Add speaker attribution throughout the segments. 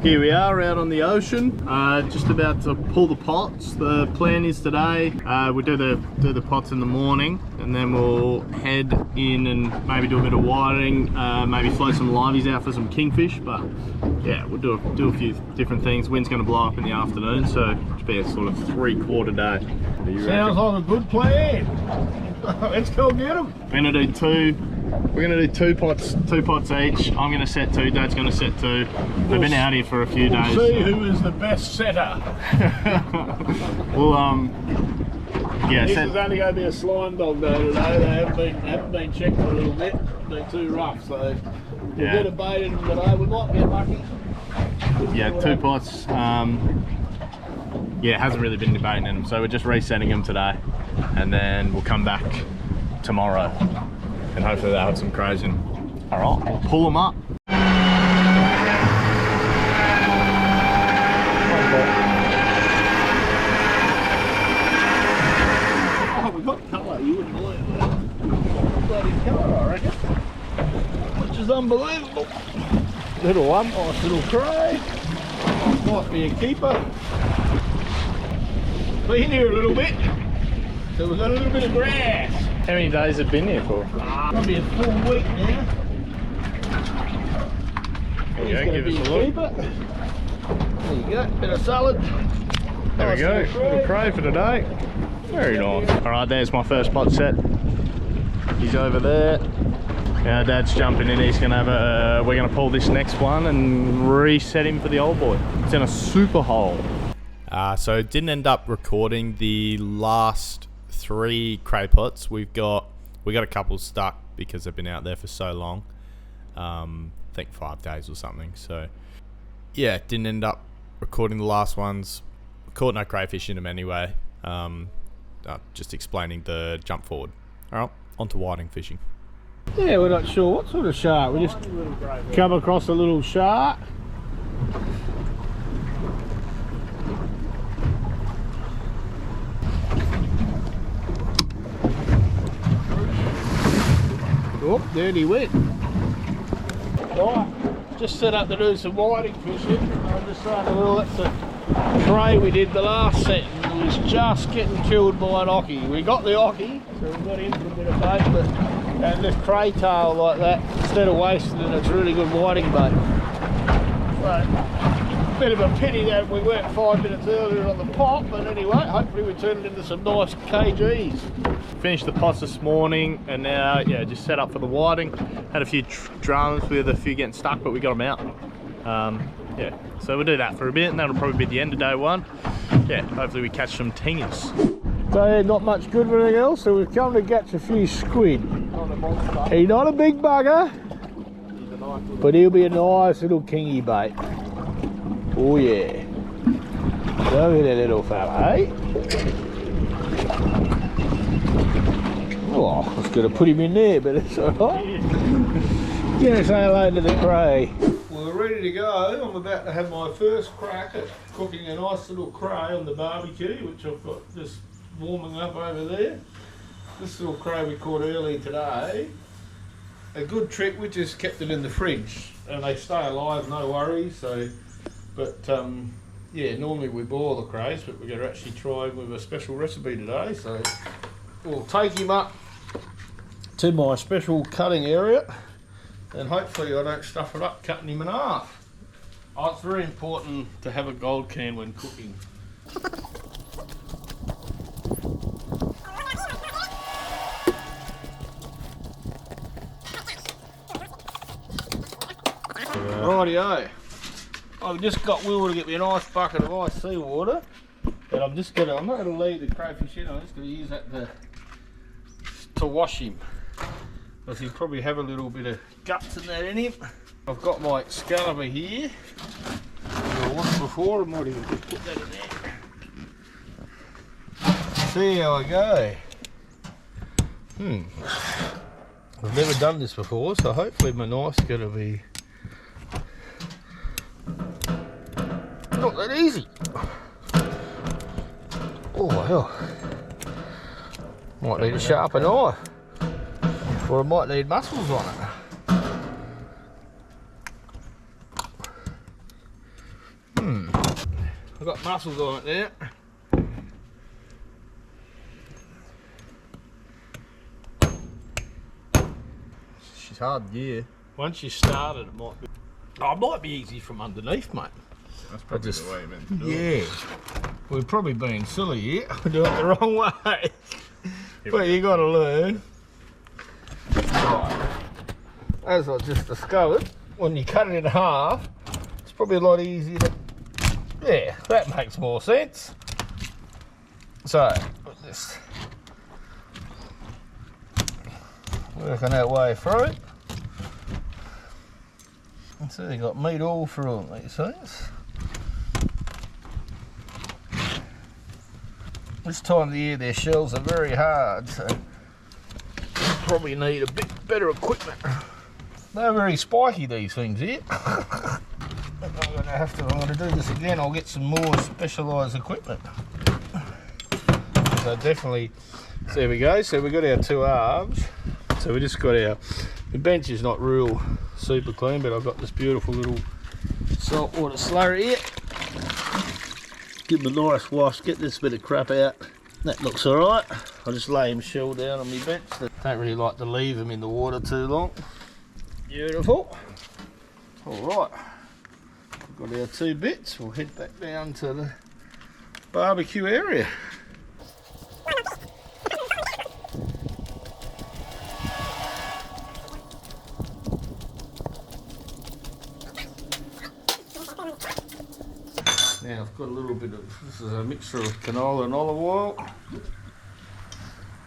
Speaker 1: Here we are out on the ocean, just about to pull the pots. The plan is today we'll do the pots in the morning, and then we'll head in and maybe do a bit of wiring, maybe float some liveys out for some kingfish. But yeah, we'll do a few different things. Wind's going to blow up in the afternoon, so it'll be a sort of 3/4 day.
Speaker 2: Sounds like a good plan. Let's go get them.
Speaker 1: We're gonna do two. We're gonna do two pots each. I'm gonna set two. Dad's gonna set two. They've been out here for a few days.
Speaker 2: See who is the best setter.
Speaker 1: Well, yeah.
Speaker 2: This is only gonna be a slime dog day today. They haven't been checked for a little bit. They're too rough, so we'll get a bait in them today. We might get lucky.
Speaker 1: Yeah, two pots. Yeah, it hasn't really been debating in them, so we're just resetting them today, and then we'll come back tomorrow, and hopefully they'll have some crows in. All right, we'll pull them up.
Speaker 2: Oh, we got colour. You wouldn't believe that. Bloody colour, I reckon. Which is unbelievable. Little one, nice little cray. Might be a keeper. Been here a little bit, so we've got a little bit of grass.
Speaker 1: How many days have been here for?
Speaker 2: Probably a full week now.
Speaker 1: There you go, give us a look.
Speaker 2: Keeper. There you go, bit of salad.
Speaker 1: There we go, little cray for today. Very nice. All right, there's my first pot set. He's over there. Now Dad's jumping in. He's gonna have a. We're gonna pull this next one and reset him for the old boy. It's in a super hole. So didn't end up recording the last 3 cray pots. We got a couple stuck because they've been out there for so long. I think 5 days or something. So yeah, didn't end up recording the last ones. Caught no crayfish in them anyway. Just explaining the jump forward. All right, on to whiting fishing.
Speaker 2: Yeah, we're not sure what sort of shark. We just come across a little shark. Oh, there he went. Right, just set up to do some whiting fishing. I'm just saying, well, that's the cray we did the last set, and it was just getting killed by an ockie. We got the ockie, so we got in for a bit of bait, but and this cray tail like that, instead of wasting it, it's really good whiting bait. So, bit of a pity that we weren't 5 minutes earlier on the pot, but anyway, hopefully we turned it into some nice kgs. Finished the pots this morning, and now, yeah, just set up for the whiting. Had a few dramas with a few getting stuck, but we got them out. Yeah, so we'll do that for a bit, and that'll probably be the end of day one. Yeah, hopefully we catch some tingers. So yeah, not much good for anything else, so we've come to catch a few squid. He's not a big bugger, but he'll be a nice little kingy bait. Oh yeah. Look at that little fella, eh? Oh, I was going to put him in there, but it's alright. Gonna say hello to the cray. Well, we're ready to go. I'm about to have my first crack at cooking a nice little cray on the barbecue, which I've got just warming up over there. This little cray we caught early today. A good trick, we just kept it in the fridge, and they stay alive, no worries. So, but yeah, normally we boil the crays, but we're going to actually try with a special recipe today. So we'll take him up to my special cutting area, and hopefully I don't stuff it up cutting him in half. Oh, it's very important to have a gold can when cooking. Rightio. I've just got Will to get me a nice bucket of ice seawater, and I'm not going to leave the crayfish in. I'm just going to use that to wash him, because he'll probably have a little bit of guts in that in him. I've got my Excalibur here. I washed before, I might even just put that in there. See how I go. I've never done this before, so hopefully my knife's going to be not that easy. Oh hell. Might need a sharper knife. Or I might need muscles on it. I've got mussels on it now.
Speaker 1: She's hard, yeah.
Speaker 2: Once you start it, it might be easy from underneath, mate.
Speaker 1: That's probably the way you meant to do
Speaker 2: it. We've probably been silly here. We're doing it the wrong way. But you got to learn. Right. As I just discovered, when you cut it in half, it's probably a lot easier to... Yeah, that makes more sense. So, just working our way through it. And so you got meat all through them, these things. This time of the year their shells are very hard, so you probably need a bit better equipment. They're very spiky, these things here. I'm going to do this again. I'll get some more specialised equipment. So definitely, so there we go. So we got our two halves. So we just got the bench is not real super clean, but I've got this beautiful little saltwater slurry here. Give them a nice wash, get this bit of crap out. That looks alright. I'll just lay him shell down on my bench. Don't really like to leave them in the water too long. Beautiful. Alright. Got our two bits. We'll head back down to the barbecue area. Now I've got a little bit of, this is a mixture of canola and olive oil.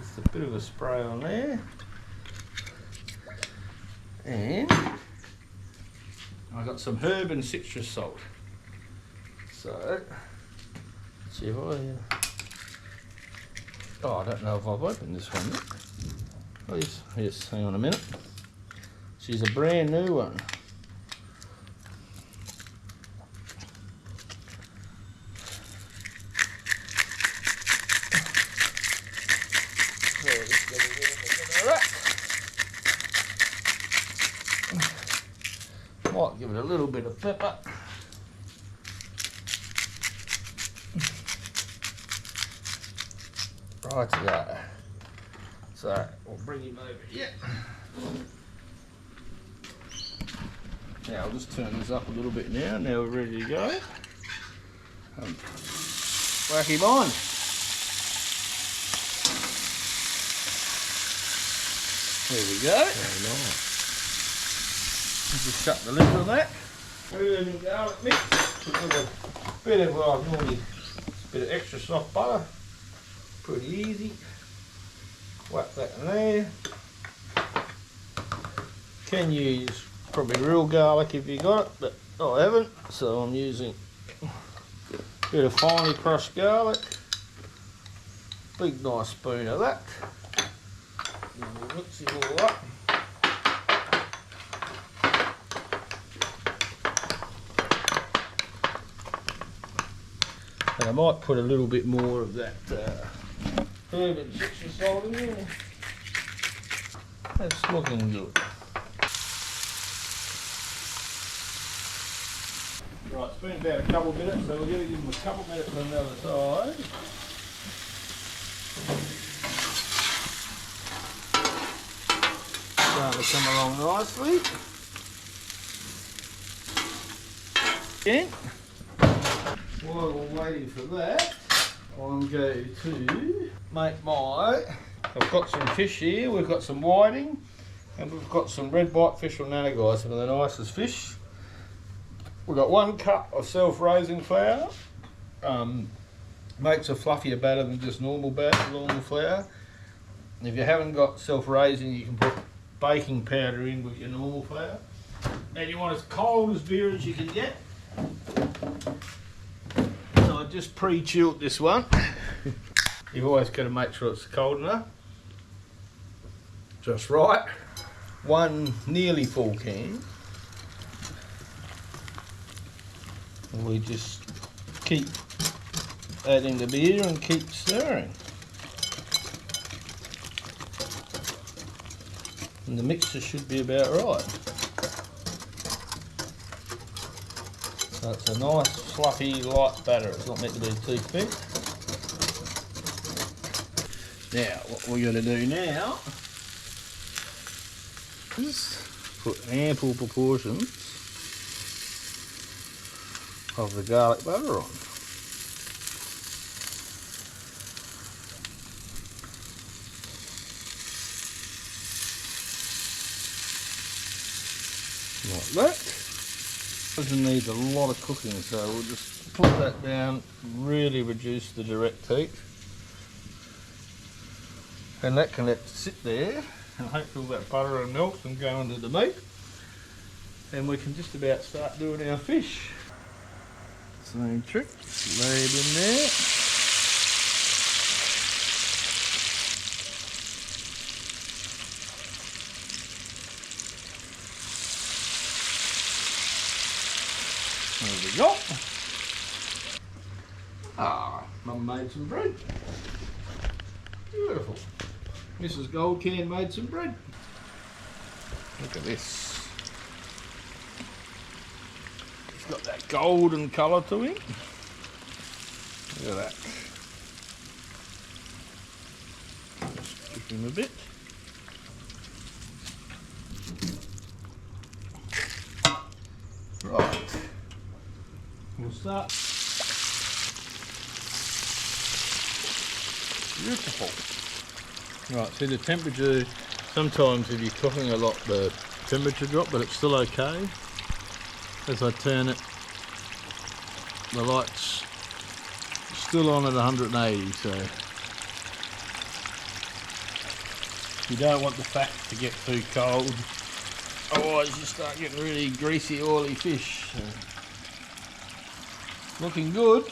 Speaker 2: Just a bit of a spray on there. And I got some herb and citrus salt. So, see if I don't know if I've opened this one yet. Oh yes, hang on a minute. She's a brand new one. Might give it a little bit of pepper. Right to go. So we'll bring him over here. Now I'll just turn this up a little bit now. Now we're ready to go. Whack him on. There we go. Very nice. Just shut the lid on that. Herb and garlic mix. With a bit of normally a bit of extra soft butter. Pretty easy. Whack that in there. Can use probably real garlic if you got it, but I haven't, so I'm using a bit of finely crushed garlic. Big nice spoon of that. And we'll mix it all up. And I might put a little bit more of that herb and citrus salt in there. That's looking good. Right, it's been about a couple of minutes, so we're going to give them a couple of minutes on the other side. Starting to come along nicely. Again. While we're waiting for that, I'm going to make I've got some fish here, we've got some whiting, and we've got some red bite fish from Nannagai, some of the nicest fish. We've got 1 cup of self-raising flour. Makes a fluffier batter than just normal flour. And if you haven't got self-raising, you can put baking powder in with your normal flour. And you want as cold as beer as you can get. So I just pre-chilled this one. You've always got to make sure it's cold enough. Just right. 1 nearly full can. And we just keep adding the beer and keep stirring. And the mixture should be about right. So it's a nice, fluffy, light batter. It's not meant to be too thick. Now, what we're going to do now is put ample proportions of the garlic butter on. Like that. It needs a lot of cooking, so we'll just put that down, really reduce the direct heat. And that can let sit there, and hopefully that butter will melt and go into the meat. And we can just about start doing our fish. Same trick, lay it in there. There we go. Ah, Mum made some bread. Beautiful. Mrs. Gold Can made some bread. Look at this. It's got that golden colour to him. Look at that. Just give him a bit. Right. We'll start. Beautiful. Right, see the temperature, sometimes if you're cooking a lot the temperature drop, but it's still okay. As I turn it, the light's still on at 180, so you don't want the fat to get too cold, otherwise you start getting really greasy, oily fish. So, looking good.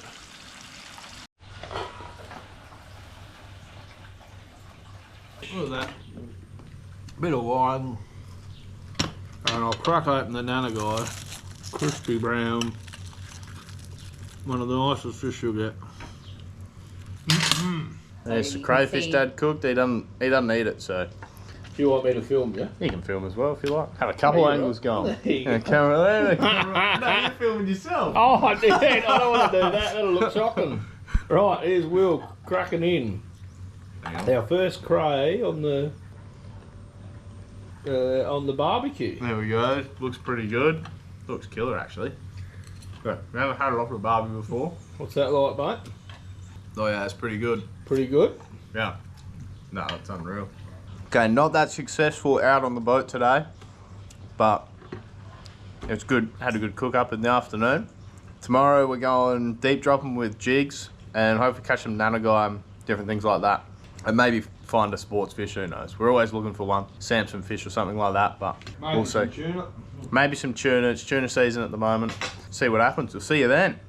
Speaker 2: Look at that. Bit of wine. And I'll crack open the nana guy. Crispy brown. One of the nicest fish you'll get.
Speaker 1: There's the crayfish Dad cooked. He doesn't eat it, so.
Speaker 2: Do you want me to film you?
Speaker 1: You can film as well if you like. Have a couple angles going. Camera there, camera. No, you're filming yourself.
Speaker 2: Oh, I did. I don't want to do that. That'll look shocking. Right, here's Will cracking in. Our first cray on the barbecue.
Speaker 1: There we go. Looks pretty good. Looks killer actually. But we haven't had it off the barbie before.
Speaker 2: What's that like, mate?
Speaker 1: Oh yeah, it's pretty good.
Speaker 2: Pretty good?
Speaker 1: Yeah. No, it's unreal. Okay, not that successful out on the boat today, but it's good. Had a good cook up in the afternoon. Tomorrow we're going deep dropping with jigs and hopefully catch some nanagai, different things like that. And maybe find a sports fish, who knows. We're always looking for one. Samson fish or something like that, but maybe we'll see. Maybe some tuna. It's tuna season at the moment. See what happens. We'll see you then.